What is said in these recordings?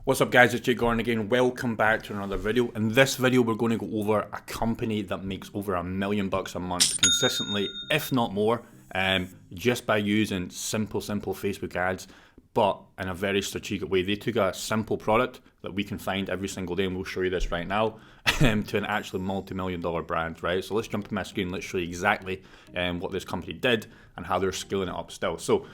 What's up guys, it's Jay Gordon again. Welcome back to another video. In this video we're going to go over a company that makes over $1 million a month consistently, if not more, just by using simple Facebook ads, but in a very strategic way. They took a simple product that we can find every single day, and we'll show you this right now, to an actually multi-million-dollar brand, right? So let's jump to my screen, let's show you exactly what this company did and how they're scaling it up still. So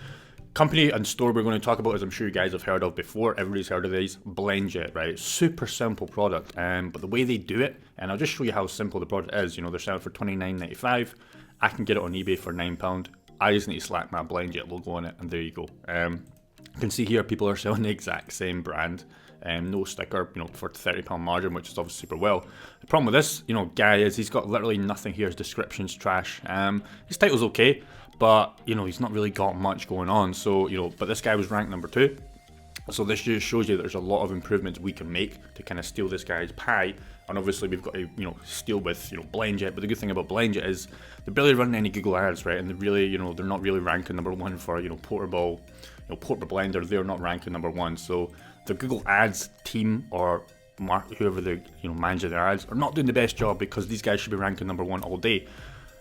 company and store we're going to talk about, as I'm sure you guys have heard of before, everybody's heard of these, BlendJet, right? Super simple product, but the way they do it, and I'll just show you how simple the product is. You know, they're selling for $29.95. I can get it on eBay for £9. I just need to slap my BlendJet logo on it, and there you go. You can see here people are selling the exact same brand, no sticker, you know, for £30 margin, which is obviously super well. The problem with this, you know, guy is he's got literally nothing here. His description's trash. His title's okay, but you know, he's not really got much going on. So, you know, but this guy was ranked number 2. So this just shows you that there's a lot of improvements we can make to kind of steal this guy's pie. And obviously we've got to, you know, steal with, you know, BlendJet. But the good thing about BlendJet is they're barely running any Google ads, right? And they really, you know, they're not really ranking number 1 for, you know, portable blender. They're not ranking number 1. So the Google Ads team or whoever they, you know, manage their ads are not doing the best job, because these guys should be ranking number 1 all day.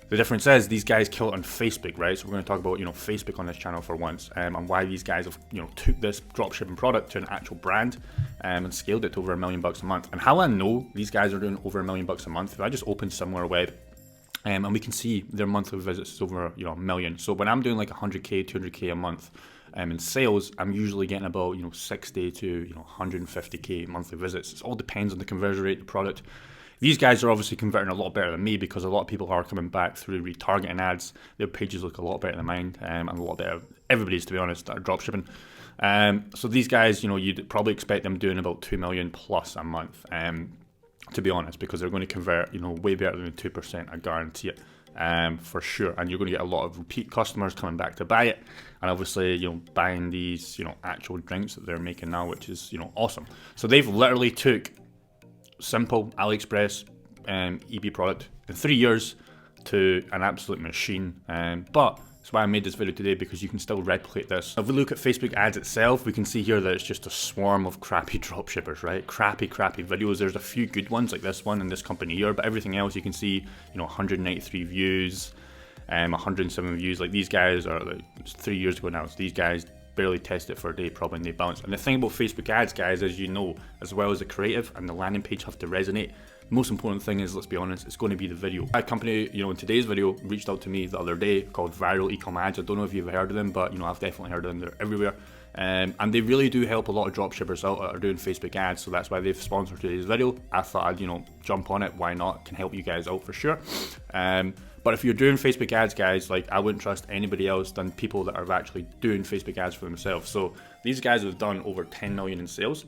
The difference is these guys kill it on Facebook, right? So we're going to talk about, you know, Facebook on this channel for once, and why these guys have, you know, took this dropshipping product to an actual brand, and scaled it to over $1 million a month. And how I know these guys are doing over $1 million a month, if I just open SimilarWeb, and we can see their monthly visits is over, you know, 1 million. So when I'm doing like 100k, 200k a month in sales, I'm usually getting about, you know, 60 to, you know, 150k monthly visits. It all depends on the conversion rate of the product. These guys are obviously converting a lot better than me, because a lot of people are coming back through retargeting ads. Their pages look a lot better than mine, and a lot better, everybody's, to be honest, that are dropshipping. So these guys, you know, you'd probably expect them doing about 2 million plus a month, to be honest, because they're going to convert, you know, way better than 2%, I guarantee it, for sure. And you're going to get a lot of repeat customers coming back to buy it, and obviously, you know, buying these, you know, actual drinks that they're making now, which is, you know, awesome. So they've literally took simple AliExpress eBay product in 3 years to an absolute machine, but that's why I made this video today, because you can still replicate this. If we look at Facebook ads itself, we can see here that it's just a swarm of crappy dropshippers, right? Crappy videos. There's a few good ones like this one and this company here, but everything else you can see, you know, 193 views, 107 views. Like these guys are, like, it's 3 years ago now, so these guys barely test it for a day probably, and they bounce. And the thing about Facebook ads, guys, as you know, as well as the creative and the landing page have to resonate, the most important thing is, let's be honest, it's going to be the video. A company, you know, in today's video reached out to me the other day called Ecom Ads. I don't know if you've heard of them, but you know, I've definitely heard of them. They're everywhere, and they really do help a lot of dropshippers out that are doing Facebook ads. So that's why they've sponsored today's video. I thought I'd, you know, jump on it. Why not? Can help you guys out for sure. But if you're doing Facebook ads, guys, like, I wouldn't trust anybody else than people that are actually doing Facebook ads for themselves. So these guys have done over 10 million in sales,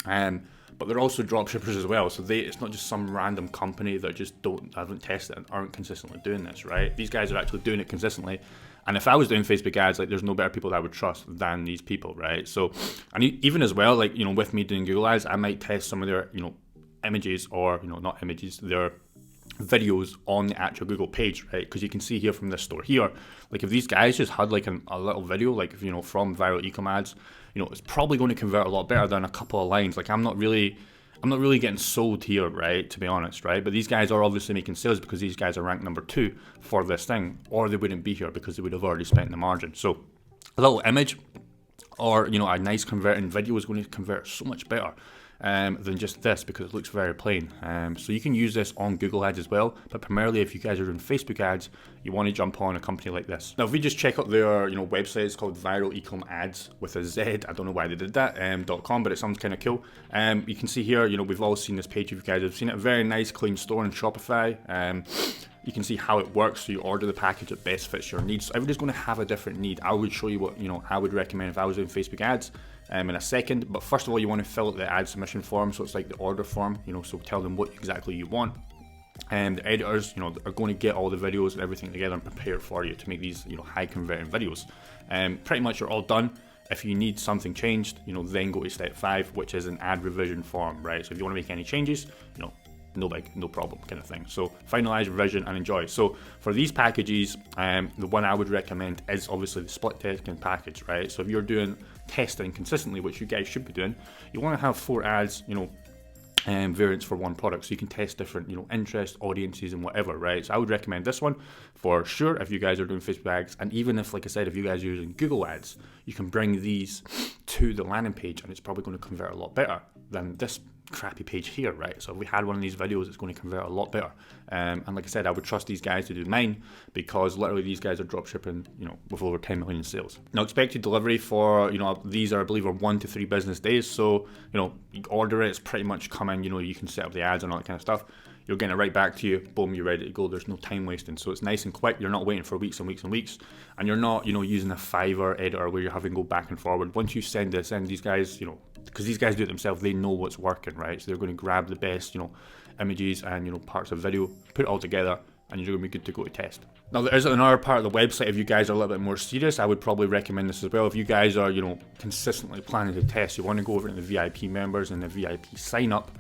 but they're also dropshippers as well. So it's not just some random company that just haven't tested and aren't consistently doing this, right? These guys are actually doing it consistently. And if I was doing Facebook ads, like, there's no better people that I would trust than these people, right? So, and even as well, like, you know, with me doing Google ads, I might test some of their, you know, images, or, you know, not images, their videos on the actual Google page, right? Because you can see here from this store here, like, if these guys just had like a little video, like, you know, from Viralecomadz, you know, it's probably going to convert a lot better than a couple of lines. Like, I'm not really getting sold here, right, to be honest, right? But these guys are obviously making sales because these guys are ranked number 2 for this thing, or they wouldn't be here because they would have already spent the margin. So a little image, or, you know, a nice converting video is going to convert so much better than just this, because it looks very plain. So you can use this on Google ads as well, but primarily if you guys are doing Facebook ads, you want to jump on a company like this. Now if we just check out their, you know, website, it's called Viralecomadz with a Z. I don't know why they did that, .com, but it sounds kind of cool. You can see here, you know, we've all seen this page, if you guys have seen it, a very nice clean store in Shopify. You can see how it works. So you order the package that best fits your needs. So everybody's going to have a different need. I would show you what, you know, I would recommend if I was doing Facebook ads in a second. But first of all, you want to fill out the ad submission form. So it's like the order form, you know, so tell them what exactly you want. And the editors, you know, are going to get all the videos and everything together and prepare it for you to make these, you know, high converting videos. Pretty much you're all done. If you need something changed, you know, then go to step 5, which is an ad revision form, right? So if you want to make any changes, you know, no problem kind of thing. So finalize, revision, and enjoy. So for these packages, the one I would recommend is obviously the split testing package, right? So if you're doing testing consistently, which you guys should be doing, you want to have 4 ads, variants for one product, so you can test different interest, audiences, and whatever, right? So I would recommend this one for sure if you guys are doing Facebook ads. And even if, like I said, if you guys are using Google ads, you can bring these to the landing page and it's probably going to convert a lot better than this crappy page here, right? So if we had one of these videos, it's going to convert a lot better. And like I said, I would trust these guys to do mine, because literally these guys are drop shipping, with over 10 million sales. Now, expected delivery for, these are, I believe, are 1 to 3 business days. So, you order it, it's pretty much coming, you can set up the ads and all that kind of stuff. You're getting it right back to you, boom, you're ready to go. There's no time wasting. So it's nice and quick. You're not waiting for weeks and weeks and weeks. And you're not, using a Fiverr editor where you're having to go back and forward. Once you send this in, these guys, because these guys do it themselves, they know what's working, right? So they're going to grab the best, images and, parts of video, put it all together, and you're going to be good to go to test. Now, there is another part of the website. If you guys are a little bit more serious, I would probably recommend this as well. If you guys are, consistently planning to test, you want to go over to the VIP members and the VIP sign up.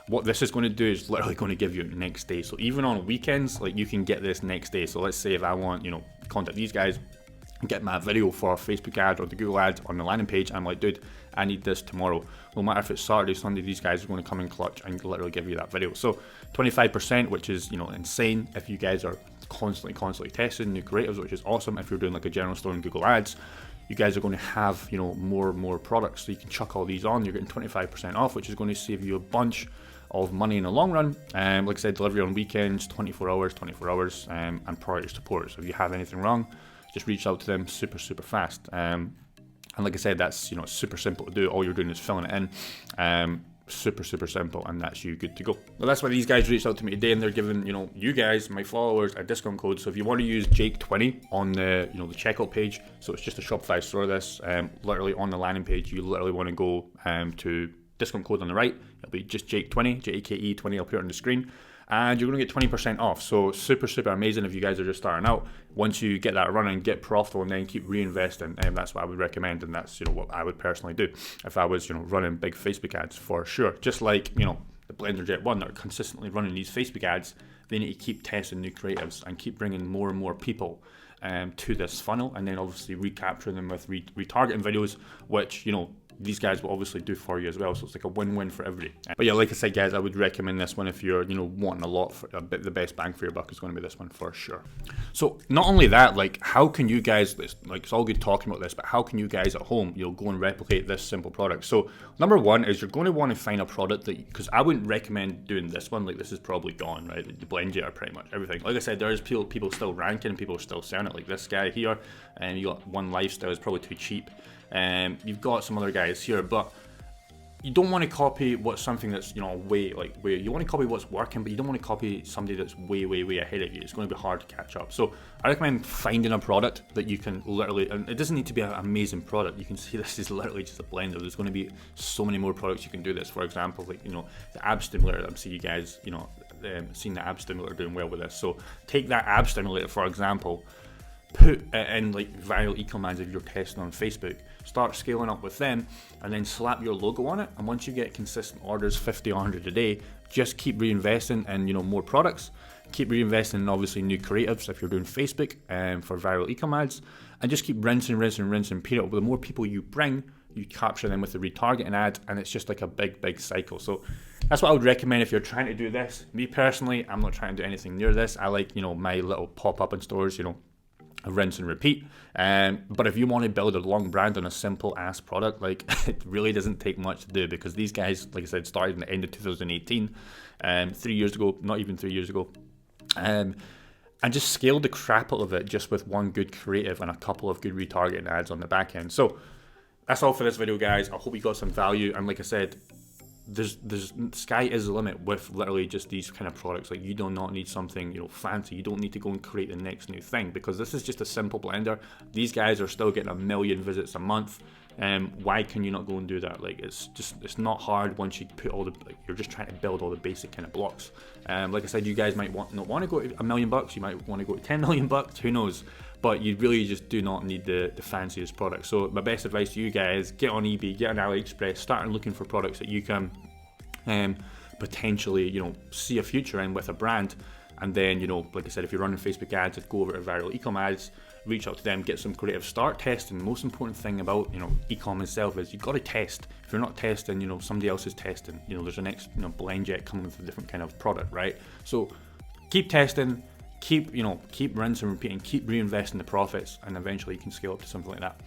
What this is going to do is literally going to give you next day. So even on weekends, like, you can get this next day. So let's say if I want, contact these guys, get my video for Facebook ads or the Google ads on the landing page, I'm like, dude, I need this tomorrow. No matter if it's Saturday, Sunday, these guys are going to come in clutch and literally give you that video. So 25%, which is, insane if you guys are constantly testing new creatives, which is awesome. If you're doing like a general store in Google ads, you guys are going to have, more products. So you can chuck all these on. You're getting 25% off, which is going to save you a bunch of money in the long run. Like I said, delivery on weekends, 24 hours, and priority support. So if you have anything wrong, just reach out to them super fast. And like I said, that's super simple to do. All you're doing is filling it in. Super simple, and that's you good to go. Well, that's why these guys reached out to me today, and they're giving you guys, my followers, a discount code. So if you want to use Jake20 on the the checkout page, so it's just a Shopify store. This literally on the landing page, you literally want to go to discount code on the right. It'll be just Jake20, JAKE20. I'll put it on the screen. And you're going to get 20% off. So super amazing if you guys are just starting out. Once you get that running, get profitable, and then keep reinvesting, and that's what I would recommend, and that's what I would personally do if I was running big Facebook ads, for sure. Just like the Blender Jet 1 that are consistently running these Facebook ads, they need to keep testing new creatives and keep bringing more and more people to this funnel, and then obviously recapturing them with retargeting videos, which these guys will obviously do for you as well. So it's like a win-win for everybody. But yeah, like I said, guys, I would recommend this one if you're wanting a lot for the best bang for your buck is going to be this one for sure. So not only that, like, how can you guys, like, it's all good talking about this, but how can you guys at home go and replicate this simple product? So number one is you're going to want to find a product that, because I wouldn't recommend doing this one. Like, this is probably gone, right? The Blender are pretty much everything. Like I said, there's people still ranking, people are still selling it, like this guy here, and you got One Lifestyle is probably too cheap. You've got some other guys here, but you don't want to copy what's something that's you want to copy what's working, but you don't want to copy somebody that's way ahead of you. It's going to be hard to catch up. So I recommend finding a product that you can literally, and it doesn't need to be an amazing product. You can see this is literally just a blender. There's going to be so many more products you can do this. For example, like the ab stimulator. I'm seeing you guys seen the ab stimulator doing well with this. So take that ab stimulator, for example, put it in like viral Ecom Ads if you're testing on Facebook, start scaling up with them, and then slap your logo on it. And once you get consistent orders, 50 or 100 a day, just keep reinvesting in more products, keep reinvesting in obviously new creatives if you're doing Facebook for viral Ecom Ads, and just keep rinsing. Period. The more people you bring, you capture them with the retargeting ads, and it's just like a big cycle. So that's what I would recommend if you're trying to do this. Me personally, I'm not trying to do anything near this. I like my little pop-up in stores, rinse and repeat. But if you want to build a long brand on a simple ass product, like, it really doesn't take much to do, because these guys, like I said, started in the end of 2018, 3 years ago, not even 3 years ago, and just scaled the crap out of it just with one good creative and a couple of good retargeting ads on the back end. So that's all for this video, guys. I hope you got some value, and like I said, there's sky is the limit with literally just these kind of products. Like, you do not need something fancy. You don't need to go and create the next new thing, because this is just a simple blender. These guys are still getting 1 million visits a month. Why can you not go and do that? Like, it's not hard once you put all the, you're just trying to build all the basic kind of blocks. Like I said, you guys might not want to go to $1 million. You might want to go to $10 million. Who knows? But you really just do not need the fanciest product. So my best advice to you guys: get on eBay, get on AliExpress, start looking for products that you can potentially see a future in with a brand. And then like I said, if you're running Facebook ads, go over to Viral Ecom Ads, reach out to them, get some creative, start testing. The most important thing about, ecom itself is you've got to test. If you're not testing, somebody else is testing. There's a next, BlendJet coming with a different kind of product, right? So keep testing, keep rinse and repeating, keep reinvesting the profits, and eventually you can scale up to something like that.